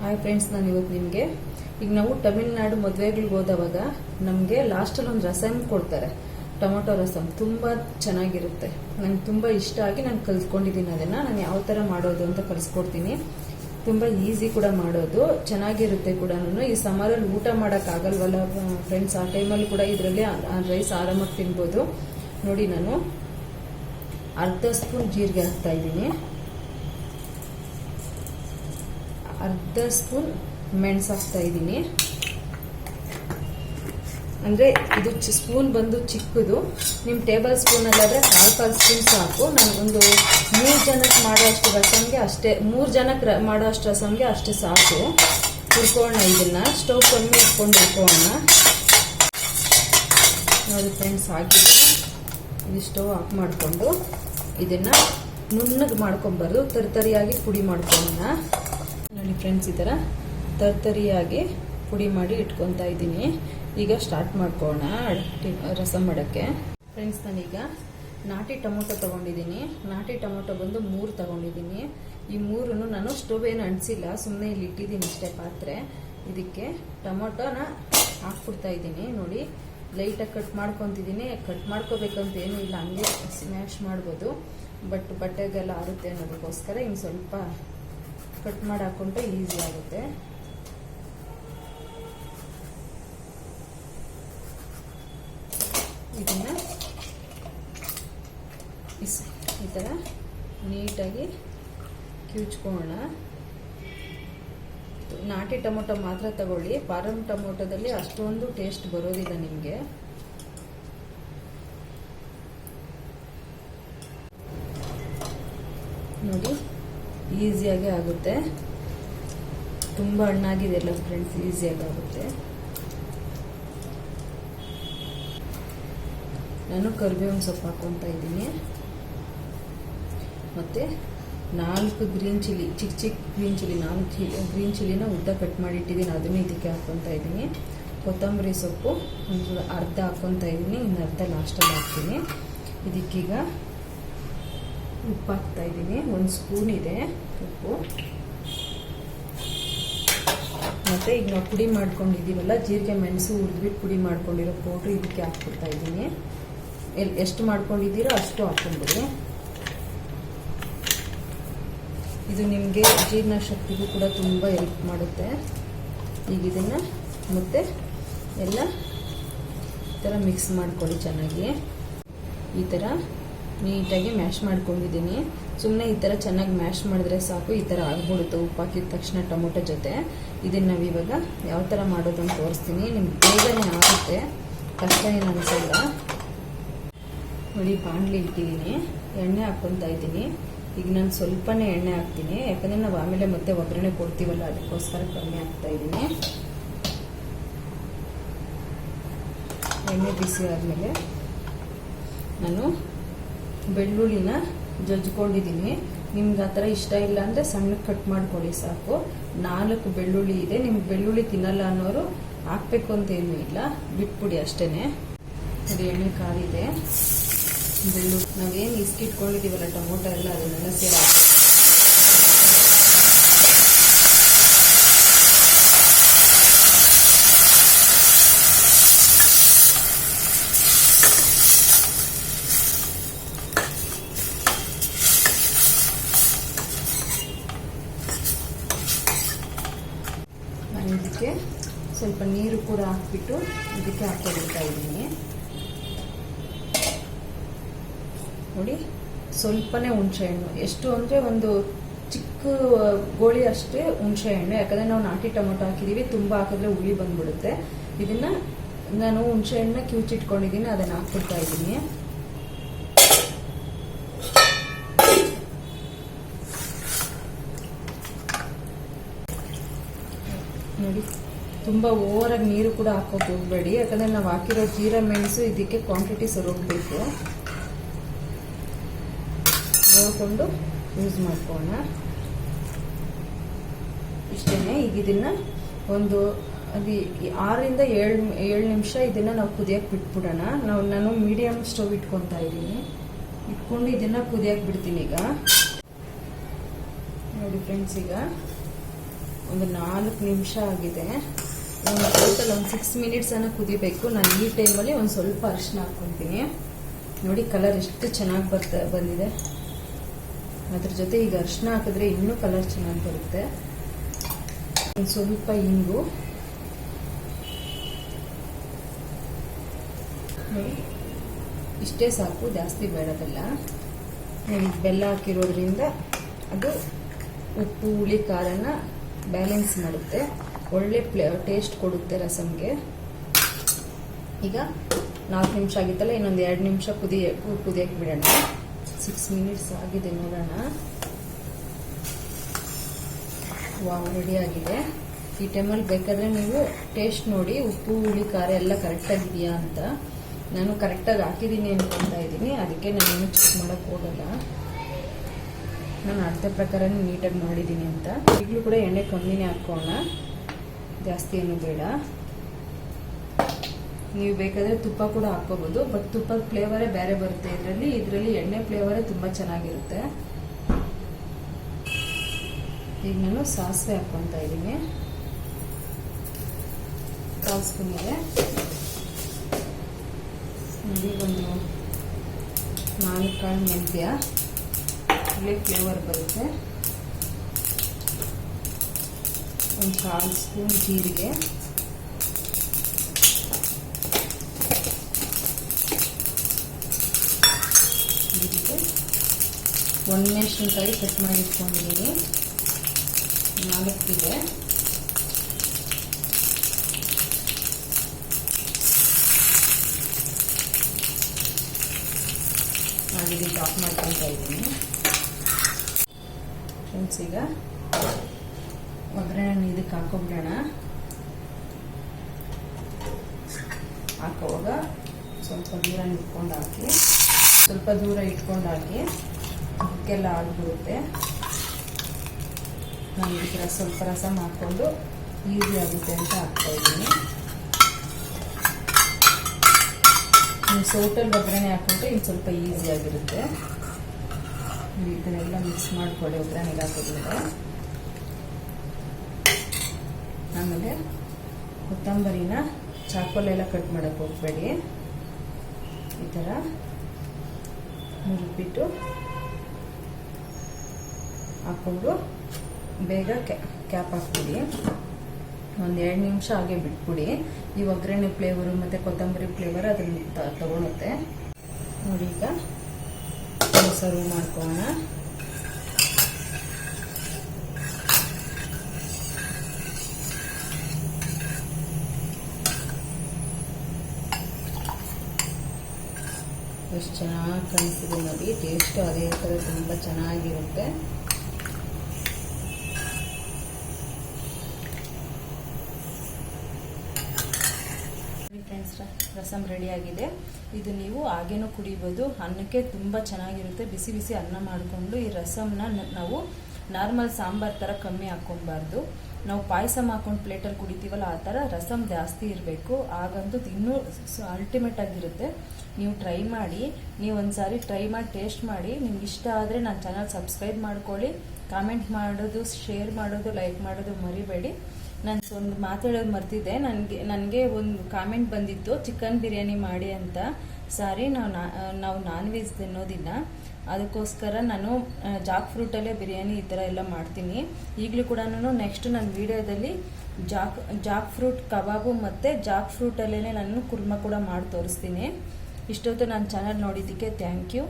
Hi friends, ನಾನು ಇವತ್ತು ನಿಮಗೆ ಈಗ ನಾವು ತಮಿಳ್ನಾಡು ಮದುವೆಗಳಿಗೆ ಹೋದವಾಗ ನಮಗೆ ಲಾಸ್ಟಲ್ಲಿ ಒಂದು ರಸಮ್ ಕೊಡ್ತಾರೆ, ಟೊಮೊಟೊ ರಸಮ್. ತುಂಬ ಚೆನ್ನಾಗಿರುತ್ತೆ, ನಂಗೆ ತುಂಬ ಇಷ್ಟ ಆಗಿ ನಾನು ಕಲ್ತ್ಕೊಂಡಿದ್ದೀನಿ. ಅದನ್ನು ನಾನು ಯಾವ ಥರ ಮಾಡೋದು ಅಂತ ಕಲಿಸ್ಕೊಡ್ತೀನಿ. ತುಂಬ ಈಸಿ ಕೂಡ ಮಾಡೋದು, ಚೆನ್ನಾಗಿರುತ್ತೆ ಕೂಡ. ಈ ಸಮರಲ್ಲಿ ಊಟ ಮಾಡೋಕ್ಕಾಗಲ್ವಲ್ಲ ಫ್ರೆಂಡ್ಸ್, ಆ ಟೈಮಲ್ಲಿ ಕೂಡ ಇದರಲ್ಲಿ ರೈಸ್ ಆರಾಮಾಗಿ ತಿನ್ಬೋದು. ನೋಡಿ, ನಾನು ಅರ್ಧ ಸ್ಪೂನ್ ಜೀರಿಗೆ ಹಾಕ್ತಾ ಇದ್ದೀನಿ, ಅರ್ಧ ಸ್ಪೂನ್ ಮೆಣಸು ಹಾಕ್ತಾ ಇದ್ದೀನಿ. ಅಂದರೆ ಇದು ಸ್ಪೂನ್ ಬಂದು ಚಿಕ್ಕದು, ನಿಮ್ಮ ಟೇಬಲ್ ಸ್ಪೂನಲ್ಲಾದರೆ ಕಾಲು ಸ್ಪೂನ್ ಸಾಕು. ನಾನು ಒಂದು 3 ಜನಕ್ಕೆ ಮಾಡೋಷ್ಟು ರಸಮ್ಗೆ ಅಷ್ಟೇ, 3 ಜನಕ್ಕೆ ಮಾಡೋಷ್ಟು ರಸಮ್ಗೆ ಅಷ್ಟೇ ಸಾಕು. ಹುರ್ಕೋಣ, ಇದನ್ನು ಸ್ಟವ್ ಕಮ್ಮಿ ಇಟ್ಕೊಂಡು ಹುರ್ಕೋಣ. ನೋಡಿ ಫ್ರೆಂಡ್ಸ್, ಆಗಿದೆ. ಇದು ಸ್ಟವ್ ಆಫ್ ಮಾಡಿಕೊಂಡು ಇದನ್ನು ನುಣ್ಣಗೆ ಮಾಡ್ಕೊಬಾರ್ದು, ತರಿಯಾಗಿ ಪುಡಿ ಮಾಡ್ಕೊಳ್ಳೋಣ. ನೋಡಿ ಫ್ರೆಂಡ್ಸ್, ಈ ಥರ ತರಿಯಾಗಿ ಪುಡಿ ಮಾಡಿ ಇಟ್ಕೊತಾ ಇದ್ದೀನಿ. ಈಗ ಸ್ಟಾರ್ಟ್ ಮಾಡ್ಕೊಳ್ಳೋಣ ರಸಮ್ ಮಾಡೋಕ್ಕೆ. ಫ್ರೆಂಡ್ಸ್, ನಾನೀಗ ನಾಟಿ ಟೊಮೊಟೊ ತೊಗೊಂಡಿದ್ದೀನಿ. ನಾಟಿ ಟೊಮೊಟೊ ಬಂದು 3 ತೊಗೊಂಡಿದ್ದೀನಿ. ಈ 3 ನಾನು ಸ್ಟವ್ ಏನು ಅಂಟಿಸಿಲ್ಲ, ಸುಮ್ಮನೆ ಇಲ್ಲಿ ಇಟ್ಟಿದ್ದೀನಿ ಅಷ್ಟೇ ಪಾತ್ರೆ. ಇದಕ್ಕೆ ಟೊಮೊಟೊನ ಹಾಕ್ಬಿಡ್ತಾ ಇದ್ದೀನಿ. ನೋಡಿ, ಲೈಟಾಗಿ ಕಟ್ ಮಾಡ್ಕೊತಿದ್ದೀನಿ. ಕಟ್ ಮಾಡ್ಕೋಬೇಕಂತ ಏನೂ ಇಲ್ಲ, ಹಂಗೆ ಸ್ಮ್ಯಾಶ್ ಮಾಡ್ಬೋದು. ಬಟ್ ಬಟ್ಟೆಗೆಲ್ಲ ಆರುತ್ತೆ ಅನ್ನೋದಕ್ಕೋಸ್ಕರ ಹಿಂಗೆ ಸ್ವಲ್ಪ ಕಟ್ ಮಾಡಿ ಹಾಕೊಂಡ್ರೆ ಈಸಿ ಆಗುತ್ತೆ. ಇದನ್ನ ಈ ಥರ ನೀಟಾಗಿ ಕಿವುಚ್ಕೊಳ್ಳೋಣ. ನಾಟಿ ಟೊಮೊಟೊ ಮಾತ್ರ ತಗೊಳ್ಳಿ, ಫಾರಂ ಟೊಮೊಟೊದಲ್ಲಿ ಅಷ್ಟೊಂದು ಟೇಸ್ಟ್ ಬರೋದಿಲ್ಲ ನಿಮಗೆ. ನೋಡಿ, ಈಸಿಯಾಗಿ ಆಗುತ್ತೆ. ತುಂಬ ಹಣ್ಣಾಗಿದೆ ಅಲ್ಲ ಫ್ರೆಂಡ್ಸ್, ಈಸಿಯಾಗಿ ಆಗುತ್ತೆ. ನಾನು ಕರಿಬೇವಿನ ಸೊಪ್ಪು ಹಾಕ್ಕೊತಾ ಇದ್ದೀನಿ. ಮತ್ತು 4 ಗ್ರೀನ್ ಚಿಲ್ಲಿ, ಚಿಕ್ಕ ಗ್ರೀನ್ ಚಿಲ್ಲಿ, 4 ಗ್ರೀನ್ ಚಿಲ್ಲಿನ ಉದ್ದ ಕಟ್ ಮಾಡಿ ಇಟ್ಟಿದ್ದೀನಿ, ಅದನ್ನು ಇದಕ್ಕೆ ಹಾಕ್ಕೊತಾ ಇದ್ದೀನಿ. ಕೊತ್ತಂಬರಿ ಸೊಪ್ಪು ಒಂದು ಅರ್ಧ ಹಾಕ್ಕೊತಾ ಇದ್ದೀನಿ, ಇನ್ನು ಅರ್ಧ ಲಾಸ್ಟಲ್ಲಿ ಹಾಕ್ತೀನಿ. ಇದಕ್ಕೀಗ ಉಪ್ಪು ಹಾಕ್ತಾ ಇದ್ದೀನಿ, 1 ಸ್ಪೂನ್ ಇದೆ ಉಪ್ಪು. ಮತ್ತು ಈಗ ನಾವು ಪುಡಿ ಮಾಡ್ಕೊಂಡಿದ್ದೀವಲ್ಲ, ಜೀರಿಗೆ ಮೆಣಸು ಹುರಿದ್ಬಿಟ್ಟು ಪುಡಿ ಮಾಡ್ಕೊಂಡಿರೋ ಪೌಡ್ರು ಇದಕ್ಕೆ ಹಾಕ್ಬಿಡ್ತಾ ಇದ್ದೀನಿ. ಎಷ್ಟು ಮಾಡ್ಕೊಂಡಿದ್ದೀರೋ ಅಷ್ಟು ಹಾಕ್ಕೊಂಡ್ಬಿಡಿ. ಇದು ನಿಮಗೆ ಜೀರ್ಣ ಶಕ್ತಿಗೂ ಕೂಡ ತುಂಬ ಹೆಲ್ಪ್ ಮಾಡುತ್ತೆ. ಈಗ ಇದನ್ನು ಮತ್ತೆ ಎಲ್ಲ ಈ ಥರ ಮಿಕ್ಸ್ ಮಾಡ್ಕೊಳ್ಳಿ ಚೆನ್ನಾಗಿ. ಈ ಥರ ನೀಟಾಗಿ ಮ್ಯಾಶ್ ಮಾಡ್ಕೊಂಡಿದ್ದೀನಿ. ಸುಮ್ಮನೆ ಈ ಥರ ಚೆನ್ನಾಗಿ ಮ್ಯಾಶ್ ಮಾಡಿದ್ರೆ ಸಾಕು, ಈ ಥರ ಆಗ್ಬಿಡುತ್ತೆ ಉಪ್ಪು ಹಾಕಿದ ತಕ್ಷಣ ಟೊಮೊಟೊ ಜೊತೆ. ಇದನ್ನು ನಾವು ಇವಾಗ ಯಾವ ಥರ ಮಾಡೋದು ಅಂತ ತೋರಿಸ್ತೀನಿ. ನಿಮ್ಗೆ ಬೇಗನೆ ಆಗುತ್ತೆ, ಕಷ್ಟ ಏನು ಅನಿಸಲ್ಲ. ನೋಡಿ, ಬಾಣಲಿ ಇಟ್ಟಿದ್ದೀನಿ, ಎಣ್ಣೆ ಹಾಕ್ಕೊತಾ ಇದ್ದೀನಿ. ಈಗ ನಾನು ಸ್ವಲ್ಪನೇ ಎಣ್ಣೆ ಹಾಕ್ತೀನಿ, ಯಾಕಂದರೆ ನಾವು ಆಮೇಲೆ ಮತ್ತೆ ಒಗ್ಗರಣೆ ಕೊಡ್ತೀವಲ್ಲ, ಅದಕ್ಕೋಸ್ಕರ ಕಮ್ಮಿ ಹಾಕ್ತಾ ಇದ್ದೀನಿ. ಎಣ್ಣೆ ಬಿಸಿ ಆದಮೇಲೆ ನಾನು ಬೆಳ್ಳುಳ್ಳಿನ ಜಜ್ಕೊಂಡಿದ್ದೀನಿ. ನಿಮ್ಗೆ ಆ ಥರ ಇಷ್ಟ ಇಲ್ಲ ಅಂದರೆ ಸಣ್ಣಕ್ಕೆ ಕಟ್ ಮಾಡ್ಕೊಳ್ಳಿ ಸಾಕು. 4 ಬೆಳ್ಳುಳ್ಳಿ ಇದೆ. ನಿಮ್ಗೆ ಬೆಳ್ಳುಳ್ಳಿ ತಿನ್ನಲ್ಲ ಅನ್ನೋರು ಹಾಕ್ಬೇಕು ಅಂತ ಏನೂ ಇಲ್ಲ, ಬಿಟ್ಬಿಡಿ ಅಷ್ಟೇ. ಅದು ಎಣ್ಣೆ ಕಾದಿದೆ. ಬೆಳ್ಳುಳ್ಳಿ ನಾವೇನು ಇಸ್ಕಿಟ್ಕೊಂಡಿದ್ದೀವಲ್ಲ ಟೊಮೊಟೊ ಎಲ್ಲ, ಅದನ್ನೆಲ್ಲ ಸೇರಿ ಇದಕ್ಕೆ ಸ್ವಲ್ಪ ನೀರು ಕೂಡ ಹಾಕ್ಬಿಟ್ಟು ಇದಕ್ಕೆ ಹಾಕ್ಕೊಳ್ತಾ ಇದ್ದೀನಿ. ನೋಡಿ, ಸ್ವಲ್ಪನೇ ಹುಣಸೆಹಣ್ಣು, ಎಷ್ಟು ಅಂದರೆ ಒಂದು ಚಿಕ್ಕ ಗೋಳಿ ಅಷ್ಟೇ ಹುಣಸೆಹಣ್ಣು, ಯಾಕಂದರೆ ನಾವು ನಾಟಿ ಟೊಮೊಟೊ ಹಾಕಿದ್ದೀವಿ, ತುಂಬ ಹಾಕಿದ್ರೆ ಹುಳಿ ಬಂದ್ಬಿಡುತ್ತೆ. ಇದನ್ನು ನಾನು ಹುಣಸೆಹಣ್ಣನ್ನ ಕಿವುಚಿಟ್ಕೊಂಡಿದ್ದೀನಿ, ಅದನ್ನು ಹಾಕ್ಬಿಡ್ತಾ ಇದ್ದೀನಿ. ನೋಡಿ, ತುಂಬ ಓವರಾಗಿ ನೀರು ಕೂಡ ಹಾಕೋಕೆ ಹೋಗಬೇಡಿ, ಯಾಕಂದರೆ ನಾವು ಹಾಕಿರೋ ಜೀರಾ ಮೆಣಸು ಇದಕ್ಕೆ ಕ್ವಾಂಟಿಟಿ ಸರೋಗಬೇಕು. ನೋಡಿಕೊಂಡು ಯೂಸ್ ಮಾಡ್ಕೊಳ್ಳೋಣ, ಇಷ್ಟೇ. ಈಗ ಇದನ್ನು ಒಂದು 6 ರಿಂದ 7 ನಿಮಿಷ ಇದನ್ನು ನಾವು ಕುದಿಯಕ್ಕೆ ಬಿಟ್ಬಿಡೋಣ. ನಾನು ಮೀಡಿಯಮ್ ಸ್ಟವ್ ಇಟ್ಕೊತಾ ಇದ್ದೀನಿ. ಇಟ್ಕೊಂಡು ಇದನ್ನು ಕುದಿಯಕ್ಕೆ ಬಿಡ್ತೀನಿ. ಈಗ ನೋಡಿ ಫ್ರೆಂಡ್ಸ್, ಈಗ ಒಂದು 4 ನಿಮಿಷ ಆಗಿದೆ. ಟೋಟಲ್ ಒಂದು 6 ಮಿನಿಟ್ಸ್ ಅನ್ನ ಕುದಿಬೇಕು. ನಾನು ಈ ಟೈಮಲ್ಲಿ ಒಂದು ಸ್ವಲ್ಪ ಅರಿಶಿನ ಹಾಕ್ಕೊತೀನಿ. ನೋಡಿ ಕಲರ್ ಎಷ್ಟು ಚೆನ್ನಾಗಿ ಬಂದಿದೆ. ಅದ್ರ ಜೊತೆ ಈಗ ಅರಿಶಿನ ಹಾಕಿದ್ರೆ ಇನ್ನೂ ಕಲರ್ ಚೆನ್ನಾಗಿ ಬರುತ್ತೆ. ಒಂದು ಸ್ವಲ್ಪ ಇಂಗು, ಇಷ್ಟೇ ಸಾಕು, ಜಾಸ್ತಿ ಬೇಡದಲ್ಲ. ಬೆಲ್ಲ ಹಾಕಿರೋದ್ರಿಂದ ಅದು ಉಪ್ಪು ಹುಳಿ ಖಾರನ ಬ್ಯಾಲೆನ್ಸ್ ಮಾಡುತ್ತೆ, ಒಳ್ಳೆ ಟೇಸ್ಟ್ ಕೊಡುತ್ತೆ ರಸಮ್ಗೆ. ಈಗ 4 ನಿಮಿಷ ಆಗಿತ್ತಲ್ಲ, ಇನ್ನೊಂದು 2 ನಿಮಿಷ ಕುದಿಯಕ್ಕೆ ಬಿಡೋಣ. 6 ಮಿನಿಟ್ಸ್ ಆಗಿದೆ, ನೋಡೋಣ. ವಾವ್, ರೆಡಿ ಆಗಿದೆ. ಈ ಟೈಮಲ್ಲಿ ಬೇಕಾದ್ರೆ ನೀವು ಟೇಸ್ಟ್ ನೋಡಿ, ಉಪ್ಪು ಹುಳಿ ಖಾರ ಎಲ್ಲ ಕರೆಕ್ಟಾಗಿದೆಯಾ ಅಂತ. ನಾನು ಕರೆಕ್ಟಾಗಿ ಹಾಕಿದ್ದೀನಿ ಅನ್ಕೊತಾ ಇದ್ದೀನಿ, ಅದಕ್ಕೆ ನಾನು ಚೆಕ್ ಮಾಡೋಕ್ಕೆ ಹೋಗಲ್ಲ. ನಾನು ಅಳತೆ ಪ್ರಕಾರ ನೀಟಾಗಿ ಮಾಡಿದ್ದೀನಿ ಅಂತ. ಈಗಲೂ ಕೂಡ ಎಣ್ಣೆ ಕಮ್ಮಿನೇ ಹಾಕೋಣ, ಜಾಸ್ತಿ ಏನು ಬೇಡ. ನೀವು ಬೇಕಾದರೆ ತುಪ್ಪ ಕೂಡ ಹಾಕೋಬಹುದು, ಬಟ್ ತುಪ್ಪದ ಫ್ಲೇವರೇ ಬೇರೆ ಬರುತ್ತೆ ಇದರಲ್ಲಿ ಎಣ್ಣೆ ಫ್ಲೇವರೇ ತುಂಬ ಚೆನ್ನಾಗಿರುತ್ತೆ. ಈಗ ನಾನು ಸಾಸಿವೆ ಹಾಕ್ಕೊತಾ ಇದ್ದೀನಿ, 1 ಸ್ಪೂನ್ ಇದೆ. ನೋಡಿ, ಒಂದು 4 ಕಾಳು ಮೆಂತ್ಯ, ಒಳ್ಳೆ ಫ್ಲೇವರ್ ಬರುತ್ತೆ. ಒಂದು 1/4 ಸ್ಪೂನ್ ಜೀರಿಗೆ, ಒಣಮೆಣಸಿನಕಾಯಿ ಕಟ್ ಮಾಡಿ ಇಟ್ಕೊಂಡಿದ್ದೀನಿ, 4 ಇದೆ. ನಾನಿಲ್ಲಿ ಚಾಪ್ ಮಾಡ್ಕೊತಾ ಇದ್ದೀನಿ. ಫ್ರೆಂಡ್ಸ್, ಈಗ ಒಗ್ಗರಣೆ ಇದಕ್ಕೆ ಹಾಕೊಂಬಿಡೋಣ. ಹಾಕೋವಾಗ ಸ್ವಲ್ಪ ದೂರ ಇಟ್ಕೊಂಡು ಹಾಕಿ, ಅದಕ್ಕೆಲ್ಲ ಆಗಿಬಿಡುತ್ತೆ. ನಾನು ಇದಕ್ಕೆ ಸ್ವಲ್ಪ ರಸಮ್ ಹಾಕ್ಕೊಂಡು ಈಸಿ ಆಗುತ್ತೆ ಅಂತ ಹಾಕ್ತಾ ಇದ್ದೀನಿ. ನೀವು ಸೌಟಲ್ಲಿ ಒಗ್ಗರಣೆ ಹಾಕ್ಕೊಂಡ್ರೆ ಇನ್ನು ಸ್ವಲ್ಪ ಈಸಿ ಆಗಿರುತ್ತೆ. ಇದನ್ನೆಲ್ಲ ಮಿಕ್ಸ್ ಮಾಡಿಕೊಡಿ ಒಗ್ಗರಣೆಗೆ ಹಾಕೋದ್ರಿಂದ. ಆಮೇಲೆ ಕೊತ್ತಂಬರಿನ ಚಾಕೋಲೆಲ್ಲ ಕಟ್ ಮಾಡೋಕ್ಕೆ ಹೋಗ್ಬೇಡಿ, ಈ ಥರ ಮುರಿದ್ಬಿಟ್ಟು ಹಾಕ್ಕೊಂಡು ಬೇಗ ಕ್ಯಾಪ್ ಹಾಕ್ಬಿಡಿ. ಒಂದು 2 ನಿಮಿಷ ಹಾಗೆ ಬಿಟ್ಬಿಡಿ. ಈ ಒಗ್ಗರಣೆ ಫ್ಲೇವರು ಮತ್ತು ಕೊತ್ತಂಬರಿ ಫ್ಲೇವರ್ ಅದನ್ನು ತಗೊಳುತ್ತೆ. ನೋಡಿ, ಈಗ ಸರ್ವ್ ಮಾಡ್ಕೊಳ್ಳೋಣ. ಎಷ್ಟು ಚೆನ್ನಾಗಿ ಕಾಣಿಸ್ತಿದೆ ನೋಡಿ. ಟೇಸ್ಟು ಅದೇ ಥರ ತುಂಬ ಚೆನ್ನಾಗಿರುತ್ತೆ. ಫ್ರೆಂಡ್ಸ್, ರಸಮ್ ರೆಡಿ ಆಗಿದೆ. ಇದು ನೀವು ಹಾಗೇನೂ ಕುಡಿಬೋದು, ಅನ್ನಕ್ಕೆ ತುಂಬ ಚೆನ್ನಾಗಿರುತ್ತೆ. ಬಿಸಿ ಬಿಸಿ ಅನ್ನ ಮಾಡಿಕೊಂಡು ಈ ರಸಮ್ನ ನಾವು ನಾರ್ಮಲ್ ಸಾಂಬಾರ್ ಥರ ಕಮ್ಮಿ ಹಾಕ್ಕೊಬಾರ್ದು. ನಾವು ಪಾಯಸ ಹಾಕೊಂಡು ಪ್ಲೇಟಲ್ಲಿ ಕುಡಿತೀವಲ್ಲ, ಆ ಥರ ರಸಮ್ ಜಾಸ್ತಿ ಇರಬೇಕು. ಆಗಂತೂ ಇನ್ನೂ ಅಲ್ಟಿಮೇಟ್ ಆಗಿರುತ್ತೆ. ನೀವು ಟ್ರೈ ಮಾಡಿ, ನೀವು ಒಂದ್ಸಾರಿ ಟ್ರೈ ಮಾಡಿ ಟೇಸ್ಟ್ ಮಾಡಿ. ನಿಮ್ಗೆ ಇಷ್ಟ ಆದರೆ ನನ್ನ ಚಾನಲ್ ಸಬ್ಸ್ಕ್ರೈಬ್ ಮಾಡ್ಕೊಳ್ಳಿ. ಕಾಮೆಂಟ್ ಮಾಡೋದು, ಶೇರ್ ಮಾಡೋದು, ಲೈಕ್ ಮಾಡೋದು ಮರಿಬೇಡಿ. ನಾನು ಒಂದು ಮಾತಾಡೋದು ಮರ್ತಿದ್ದೆ. ನನಗೆ ಒಂದು ಕಾಮೆಂಟ್ ಬಂದಿತ್ತು, ಚಿಕನ್ ಬಿರಿಯಾನಿ ಮಾಡಿ ಅಂತ. ಸಾರಿ, ನಾವು ನಾನ್ ವೆಜ್ ತಿನ್ನೋದಿಲ್ಲ, ಅದಕ್ಕೋಸ್ಕರ ನಾನು ಜಾಕ್ ಫ್ರೂಟಲ್ಲೇ ಬಿರಿಯಾನಿ ಈ ಥರ ಎಲ್ಲ ಮಾಡ್ತೀನಿ. ಈಗಲೂ ಕೂಡ ನೆಕ್ಸ್ಟ್ ನನ್ನ ವಿಡಿಯೋದಲ್ಲಿ ಜಾಕ್ ಫ್ರೂಟ್ ಕಬಾಬು ಮತ್ತು ಜಾಕ್ ಫ್ರೂಟಲ್ಲೇ ನಾನು ಕುರ್ಮ ಕೂಡ ಮಾಡಿ ತೋರಿಸ್ತೀನಿ. ಇಷ್ಟೊತ್ತು ನನ್ನ ಚಾನಲ್ ನೋಡಿದ್ದಕ್ಕೆ ಥ್ಯಾಂಕ್ ಯು.